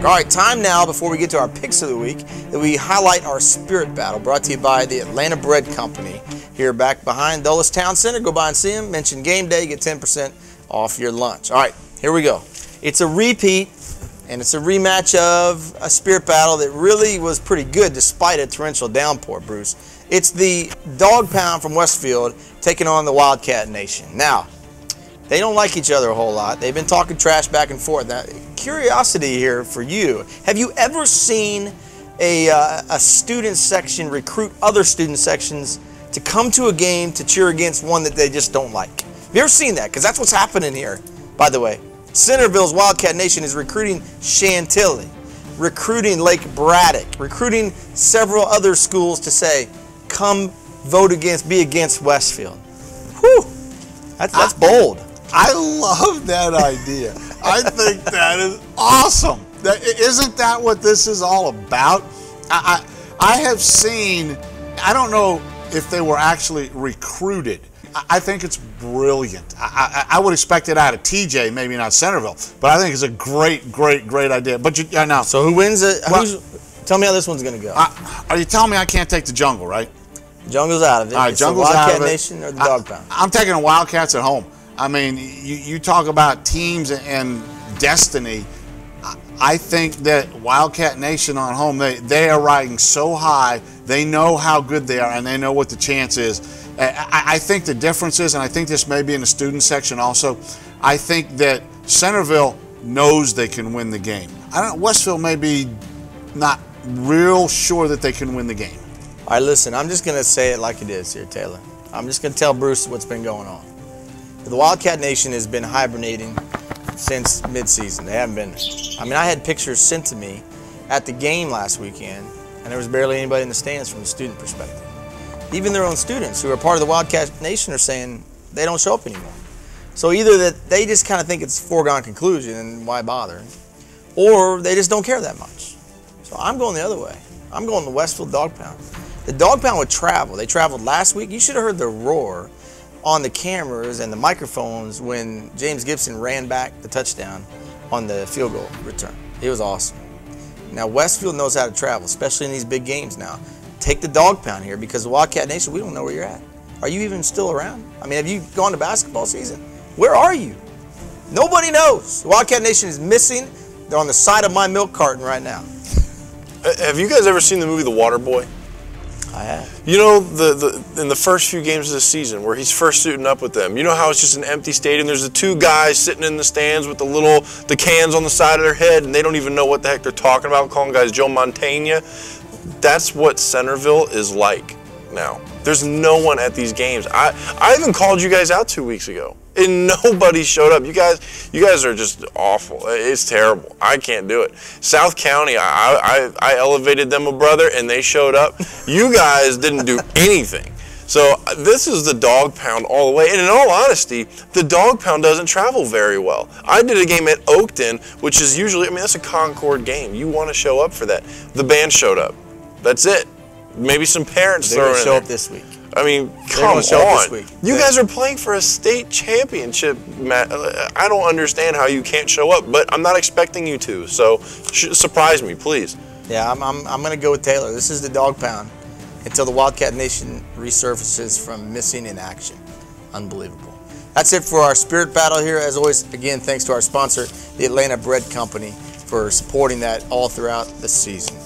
All right, time now, before we get to our picks of the week, that we highlight our spirit battle, brought to you by the Atlanta Bread Company. Here back behind Dulles Town Center. Go by and see them. Mention Game Day, get 10% off your lunch. All right, here we go. It's a repeat, and it's a rematch of a spirit battle that really was pretty good despite a torrential downpour, Bruce. It's the Dog Pound from Westfield taking on the Wildcat Nation. Now, they don't like each other a whole lot. They've been talking trash back and forth. Now, curiosity here for you. Have you ever seen a student section recruit other student sections to come to a game to cheer against one that they just don't like? Have you ever seen that? Because that's what's happening here, by the way. Centerville's Wildcat Nation is recruiting Chantilly, recruiting Lake Braddock, recruiting several other schools to say, come vote against, be against Westfield. Whew, that's bold. I love that idea. I think that is awesome. Isn't that what this is all about? I have seen, I don't know if they were actually recruited. I think it's brilliant. I would expect it out of TJ, maybe not Centerville, but I think it's a great idea. But now, so who wins it? Tell me how this one's going to go. Are you telling me I can't take the Jungle, right? Jungle's out of it. All right, it's Jungle's the Wildcat out of it. Nation or the Dog Pound? I'm taking the Wildcats at home. I mean, you talk about teams and destiny. I think that Wildcat Nation on home, they are riding so high. They know how good they are, and they know what the chance is. I think the difference is, and I think this may be in the student section also, I think that Centerville knows they can win the game. Westfield may be not real sure that they can win the game. All right, listen, I'm just going to say it like it is here, Taylor. I'm just going to tell Bruce what's been going on. The Wildcat Nation has been hibernating since midseason. They haven't been. I mean, I had pictures sent to me at the game last weekend, and there was barely anybody in the stands from a student perspective. Even their own students who are part of the Wildcat Nation are saying they don't show up anymore. So either that they just kind of think it's a foregone conclusion and why bother, or they just don't care that much. So I'm going the other way. I'm going the Westfield Dog Pound. The Dog Pound would travel. They traveled last week. You should have heard the roar on the cameras and the microphones when James Gibson ran back the touchdown on the field goal return. It was awesome. Now, Westfield knows how to travel, especially in these big games now. Take the Dog Pound here because the Wildcat Nation, we don't know where you're at. Are you even still around? I mean, have you gone to basketball season? Where are you? Nobody knows. The Wildcat Nation is missing. They're on the side of my milk carton right now. Have you guys ever seen the movie The Water Boy? I have. You know, in the first few games of the season where he's first suiting up with them, you know how it's just an empty stadium? There's the two guys sitting in the stands with the cans on the side of their head, and they don't even know what the heck they're talking about, calling guys Joe Montana. That's what Centerville is like now. There's no one at these games. I even called you guys out 2 weeks ago, and nobody showed up. You guys are just awful. It's terrible. I can't do it. South County, I elevated them a brother, and they showed up. You guys didn't do anything. So this is the Dog Pound all the way. And in all honesty, the Dog Pound doesn't travel very well. I did a game at Oakton, which is usually, I mean, that's a Concord game. You want to show up for that. The band showed up. That's it. Maybe some parents They're going throwing to show in up this week. I mean, come show up on. this week. You guys are playing for a state championship, Matt. I don't understand how you can't show up, but I'm not expecting you to. So surprise me, please. Yeah, I'm going to go with Taylor. This is the Dog Pound until the Wildcat Nation resurfaces from missing in action. Unbelievable. That's it for our spirit battle here. As always, again, thanks to our sponsor, the Atlanta Bread Company, for supporting that all throughout the season.